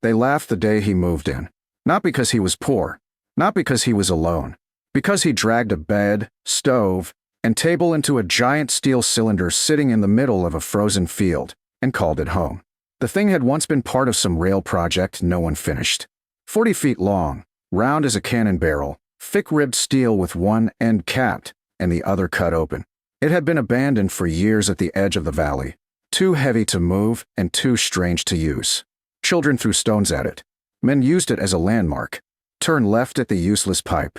They laughed the day he moved in. Not because he was poor, not because he was alone, because he dragged a bed, stove, and table into a giant steel cylinder sitting in the middle of a frozen field, and called it home. The thing had once been part of some rail project no one finished. 40 feet long, round as a cannon barrel, thick-ribbed steel with one end capped and the other cut open. It had been abandoned for years at the edge of the valley, too heavy to move and too strange to use. Children threw stones at it. Men used it as a landmark. Turn left at the useless pipe.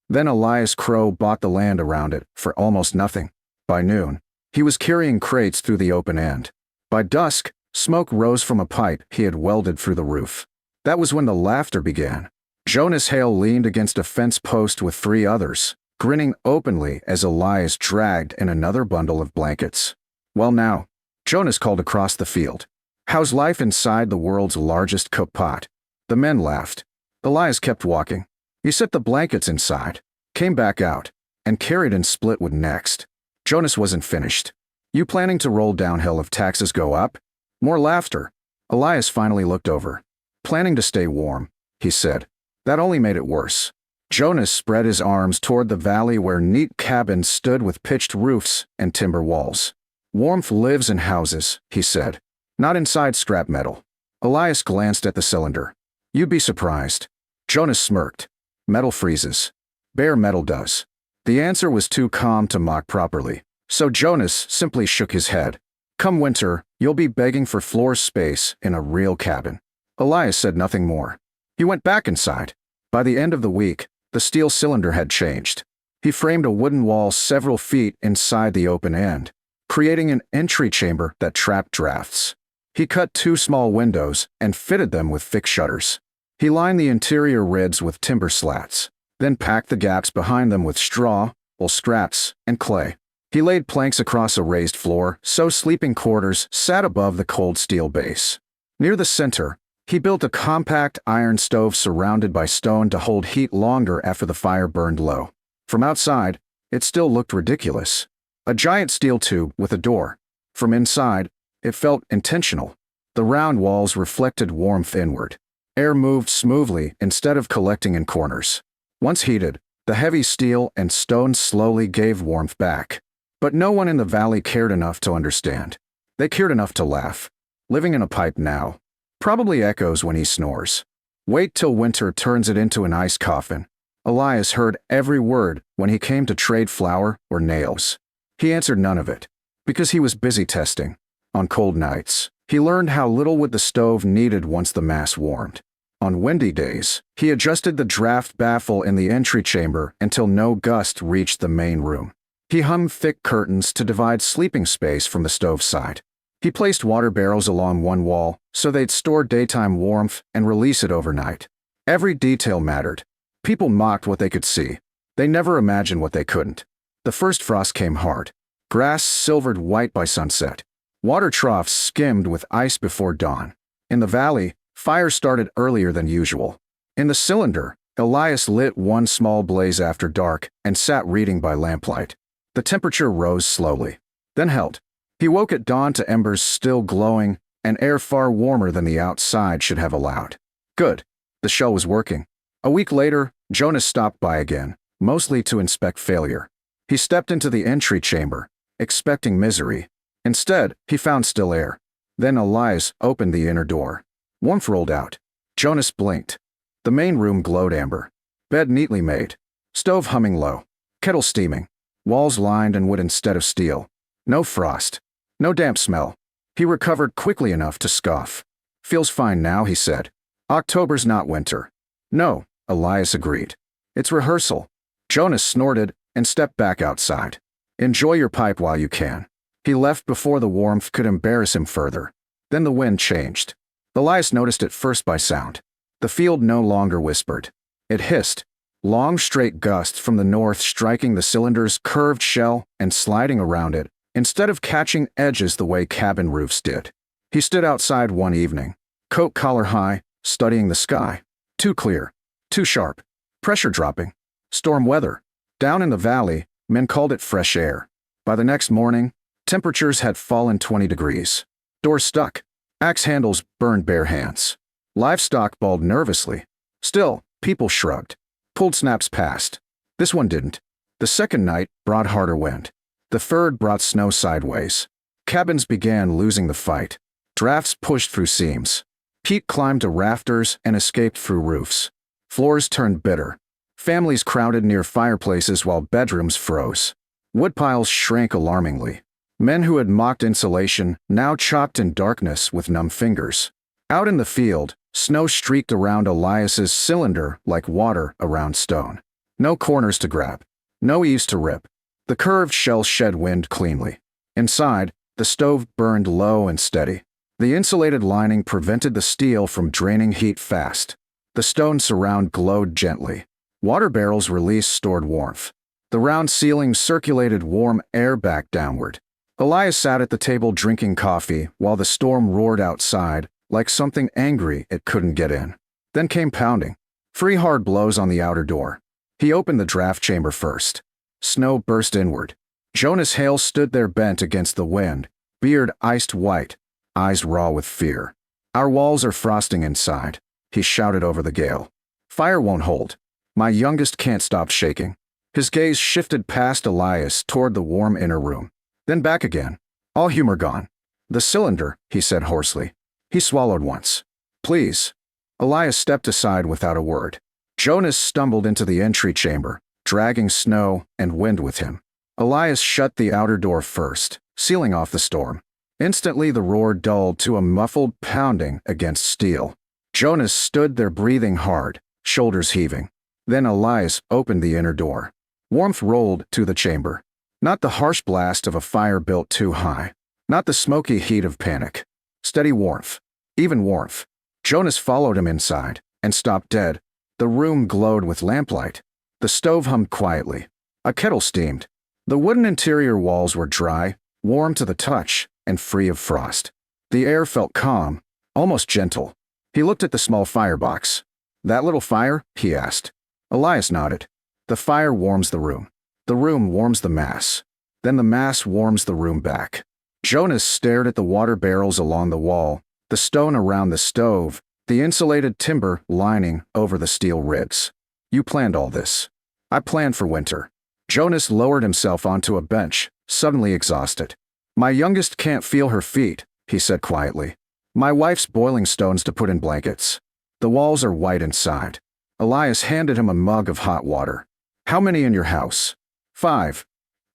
Then Elias Crow bought the land around it for almost nothing. By noon, he was carrying crates through the open end. By dusk, smoke rose from a pipe he had welded through the roof. That was when the laughter began. Jonas Hale leaned against a fence post with 3 others, grinning openly as Elias dragged in another bundle of blankets. "Well now," Jonas called across the field. "How's life inside the world's largest cook pot?" The men laughed. Elias kept walking. He set the blankets inside, came back out, and carried in Splitwood next. Jonas wasn't finished. "You planning to roll downhill if taxes go up?" More laughter. Elias finally looked over. "Planning to stay warm," he said. That only made it worse. Jonas spread his arms toward the valley where neat cabins stood with pitched roofs and timber walls. "Warmth lives in houses," he said. "Not inside scrap metal." Elias glanced at the cylinder. "You'd be surprised." Jonas smirked. "Metal freezes. Bare metal does." The answer was too calm to mock properly, so Jonas simply shook his head. "Come winter, you'll be begging for floor space in a real cabin." Elias said nothing more. He went back inside. By the end of the week, the steel cylinder had changed. He framed a wooden wall several feet inside the open end, creating an entry chamber that trapped drafts. He cut 2 small windows and fitted them with thick shutters. He lined the interior ribs with timber slats, then packed the gaps behind them with straw, old scraps, and clay. He laid planks across a raised floor so sleeping quarters sat above the cold steel base. Near the center, he built a compact iron stove surrounded by stone to hold heat longer after the fire burned low. From outside, it still looked ridiculous. A giant steel tube with a door. From inside, it felt intentional. The round walls reflected warmth inward. Air moved smoothly instead of collecting in corners. Once heated, the heavy steel and stone slowly gave warmth back. But no one in the valley cared enough to understand. They cared enough to laugh. Living in a pipe now probably echoes when he snores. Wait till winter turns it into an ice coffin. Elias heard every word when he came to trade flour or nails. He answered none of it, because he was busy testing. On cold nights, he learned how little wood the stove needed once the mass warmed. On windy days, he adjusted the draft baffle in the entry chamber until no gust reached the main room. He hung thick curtains to divide sleeping space from the stove side. He placed water barrels along one wall so they'd store daytime warmth and release it overnight. Every detail mattered. People mocked what they could see. They never imagined what they couldn't. The first frost came hard. Grass silvered white by sunset. Water troughs skimmed with ice before dawn. In the valley, fire started earlier than usual. In the cylinder, Elias lit one small blaze after dark and sat reading by lamplight. The temperature rose slowly, then held. He woke at dawn to embers still glowing and air far warmer than the outside should have allowed. Good. The shell was working. A week later, Jonas stopped by again, mostly to inspect failure. He stepped into the entry chamber, expecting misery. Instead, he found still air. Then Elias opened the inner door. Warmth rolled out. Jonas blinked. The main room glowed amber. Bed neatly made. Stove humming low. Kettle steaming. Walls lined in wood instead of steel. No frost. No damp smell. He recovered quickly enough to scoff. "Feels fine now," he said. "October's not winter." "No," Elias agreed. "It's rehearsal." Jonas snorted and stepped back outside. "Enjoy your pipe while you can." He left before the warmth could embarrass him further. Then the wind changed. Elias noticed it first by sound. The field no longer whispered. It hissed. Long straight gusts from the north striking the cylinder's curved shell and sliding around it, instead of catching edges the way cabin roofs did. He stood outside one evening, coat collar high, studying the sky. Too clear. Too sharp. Pressure dropping. Storm weather. Down in the valley, men called it fresh air. By the next morning, temperatures had fallen 20 degrees. Doors stuck. Axe handles burned bare hands. Livestock bawled nervously. Still, people shrugged. Pulled snaps passed. This one didn't. The second night brought harder wind. The third brought snow sideways. Cabins began losing the fight. Drafts pushed through seams. Heat climbed to rafters and escaped through roofs. Floors turned bitter. Families crowded near fireplaces while bedrooms froze. Woodpiles shrank alarmingly. Men who had mocked insulation now chopped in darkness with numb fingers. Out in the field, snow streaked around Elias's cylinder like water around stone. No corners to grab. No eaves to rip. The curved shell shed wind cleanly. Inside, the stove burned low and steady. The insulated lining prevented the steel from draining heat fast. The stone surround glowed gently. Water barrels released stored warmth. The round ceiling circulated warm air back downward. Elias sat at the table drinking coffee while the storm roared outside like something angry it couldn't get in. Then came pounding. 3 hard blows on the outer door. He opened the draft chamber first. Snow burst inward. Jonas Hale stood there bent against the wind, beard iced white, eyes raw with fear. Our walls are frosting inside, he shouted over the gale. Fire won't hold. My youngest can't stop shaking. His gaze shifted past Elias toward the warm inner room. Then back again. All humor gone. The cylinder, he said hoarsely. He swallowed once. Please. Elias stepped aside without a word. Jonas stumbled into the entry chamber, dragging snow and wind with him. Elias shut the outer door first, sealing off the storm. Instantly the roar dulled to a muffled pounding against steel. Jonas stood there breathing hard, shoulders heaving. Then Elias opened the inner door. Warmth rolled to the chamber. Not the harsh blast of a fire built too high. Not the smoky heat of panic. Steady warmth. Even warmth. Jonas followed him inside and stopped dead. The room glowed with lamplight. The stove hummed quietly. A kettle steamed. The wooden interior walls were dry, warm to the touch, and free of frost. The air felt calm, almost gentle. He looked at the small firebox. That little fire? He asked. Elias nodded. The fire warms the room. The room warms the mass. Then the mass warms the room back. Jonas stared at the water barrels along the wall, the stone around the stove, the insulated timber lining over the steel ribs. You planned all this. I planned for winter. Jonas lowered himself onto a bench, suddenly exhausted. My youngest can't feel her feet, he said quietly. My wife's boiling stones to put in blankets. The walls are white inside. Elias handed him a mug of hot water. How many in your house? 5.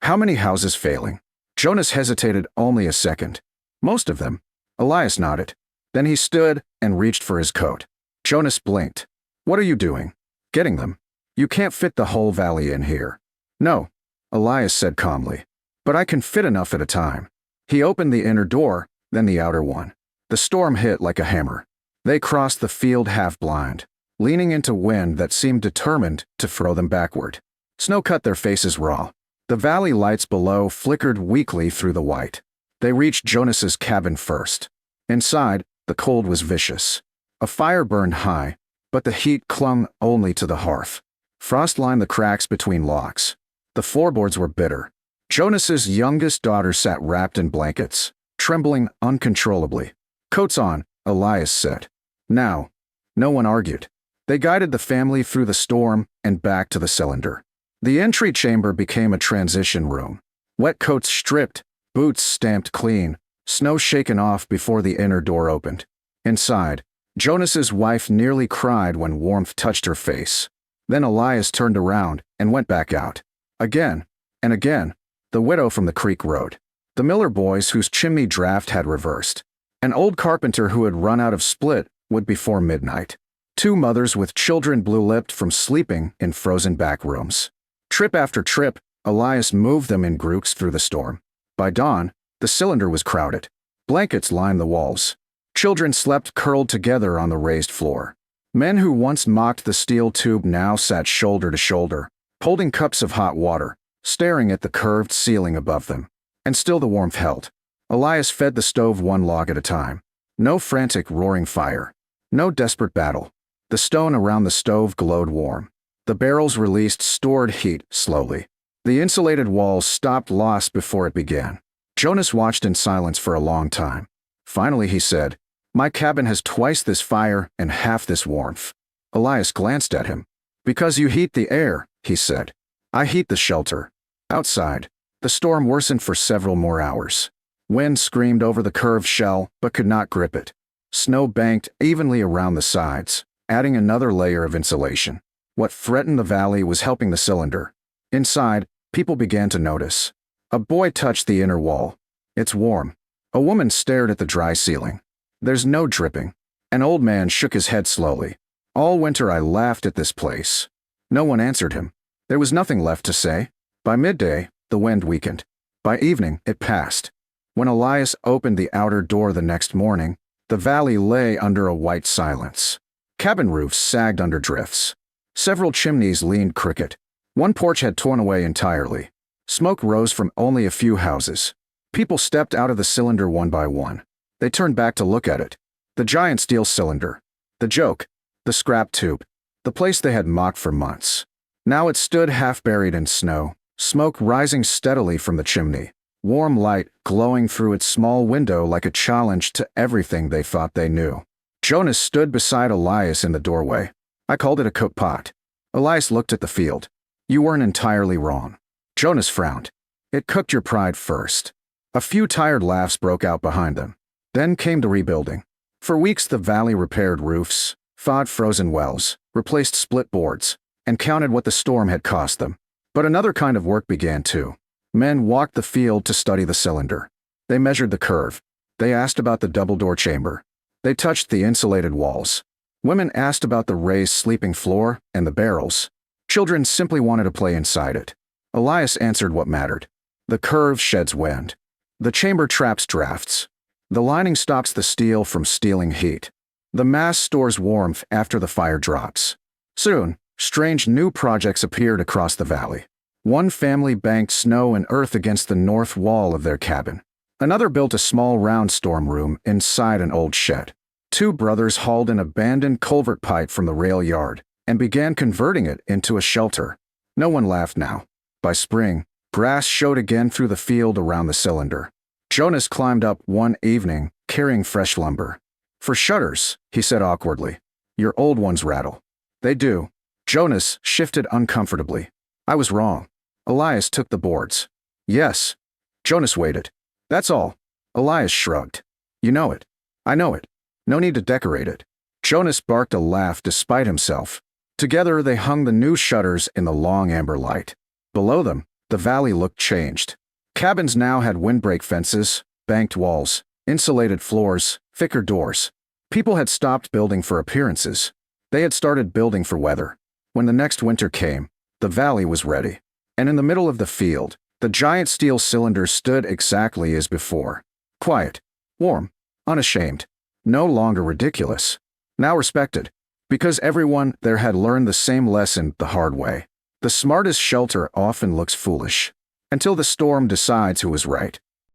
How many houses failing? Jonas hesitated only a second. Most of them. Elias nodded. Then he stood and reached for his coat. Jonas blinked. What are you doing? Getting them. You can't fit the whole valley in here. No, Elias said calmly. But I can fit enough at a time. He opened the inner door, then the outer one. The storm hit like a hammer. They crossed the field half blind, leaning into wind that seemed determined to throw them backward. Snow cut their faces raw. The valley lights below flickered weakly through the white. They reached Jonas's cabin first. Inside, the cold was vicious. A fire burned high, but the heat clung only to the hearth. Frost lined the cracks between logs. The floorboards were bitter. Jonas's youngest daughter sat wrapped in blankets, trembling uncontrollably. Coats on, Elias said. Now. No one argued. They guided the family through the storm and back to the cylinder. The entry chamber became a transition room. Wet coats stripped, boots stamped clean, snow shaken off before the inner door opened. Inside, Jonas's wife nearly cried when warmth touched her face. Then Elias turned around and went back out. Again, and again, the widow from the creek road. The Miller boys whose chimney draft had reversed. An old carpenter who had run out of split wood before midnight. 2 mothers with children blue-lipped from sleeping in frozen back rooms. Trip after trip, Elias moved them in groups through the storm. By dawn, the cylinder was crowded. Blankets lined the walls. Children slept curled together on the raised floor. Men who once mocked the steel tube now sat shoulder to shoulder, holding cups of hot water, staring at the curved ceiling above them. And still the warmth held. Elias fed the stove 1 log at a time. No frantic roaring fire. No desperate battle. The stone around the stove glowed warm. The barrels released stored heat slowly. The insulated walls stopped loss before it began. Jonas watched in silence for a long time. Finally he said, My cabin has twice this fire and half this warmth. Elias glanced at him. Because you heat the air, he said. I heat the shelter. Outside, the storm worsened for several more hours. Wind screamed over the curved shell, but could not grip it. Snow banked evenly around the sides, adding another layer of insulation. What threatened the valley was helping the cylinder. Inside, people began to notice. A boy touched the inner wall. It's warm. A woman stared at the dry ceiling. There's no dripping. An old man shook his head slowly. All winter I laughed at this place. No one answered him. There was nothing left to say. By midday, the wind weakened. By evening, it passed. When Elias opened the outer door the next morning, the valley lay under a white silence. Cabin roofs sagged under drifts. Several chimneys leaned crooked. One porch had torn away entirely. Smoke rose from only a few houses. People stepped out of the cylinder one by one. They turned back to look at it. The giant steel cylinder. The joke. The scrap tube. The place they had mocked for months. Now it stood half buried in snow, smoke rising steadily from the chimney, warm light glowing through its small window like a challenge to everything they thought they knew. Jonas stood beside Elias in the doorway. I called it a cook pot. Elias looked at the field. You weren't entirely wrong. Jonas frowned. It cooked your pride first. A few tired laughs broke out behind them. Then came the rebuilding. For weeks the valley repaired roofs, thawed frozen wells, replaced split boards, and counted what the storm had cost them. But another kind of work began too. Men walked the field to study the cylinder. They measured the curve. They asked about the double-door chamber. They touched the insulated walls. Women asked about the raised sleeping floor and the barrels. Children simply wanted to play inside it. Elias answered what mattered. The curve sheds wind. The chamber traps drafts. The lining stops the steel from stealing heat. The mass stores warmth after the fire drops. Soon, strange new projects appeared across the valley. One family banked snow and earth against the north wall of their cabin. Another built a small round storm room inside an old shed. Two brothers hauled an abandoned culvert pipe from the rail yard and began converting it into a shelter. No one laughed now. By spring, grass showed again through the field around the cylinder. Jonas climbed up one evening, carrying fresh lumber. For shutters, he said awkwardly. Your old ones rattle. They do. Jonas shifted uncomfortably. I was wrong. Elias took the boards. Yes. Jonas waited. That's all. Elias shrugged. You know it. I know it. No need to decorate it. Jonas barked a laugh despite himself. Together they hung the new shutters in the long amber light. Below them, the valley looked changed. Cabins now had windbreak fences, banked walls, insulated floors, thicker doors. People had stopped building for appearances. They had started building for weather. When the next winter came, the valley was ready. And in the middle of the field, the giant steel cylinder stood exactly as before. Quiet, warm, unashamed, no longer ridiculous. Now respected, because everyone there had learned the same lesson the hard way. The smartest shelter often looks foolish, until the storm decides who is right.